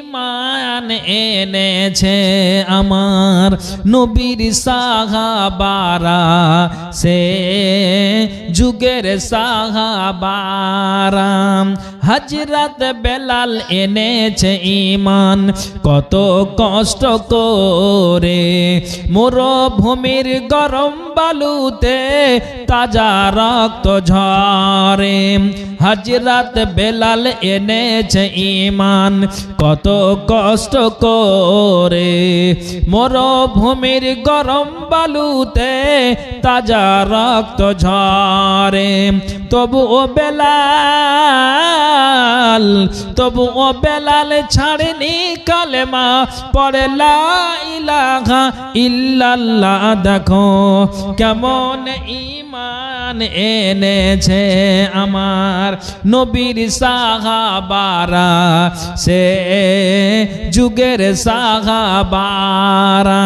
ঈমান এনেছে আমার নবীর সাহাবারা, সে যুগের সাহাবারা। হযরত বেলাল এনেছে ঈমান কত কষ্ট করে, মরুভূমির গরম বালুতে তাজা রক্ত ঝরে। হযরত বেলাল এনেছে ঈমান কত কষ্ট করে, মরুভূমির গরম বালুতে তাজা রক্ত ঝরে। তবু ও বেলাল ছাড়েনি কালেমা, পড়ে লা ইলাহা ইল্লাল্লাহ। দেখো কেমন ঈমান এনেছে আমার নবীর সাহাবারা, সে যুগের সাহাবারা।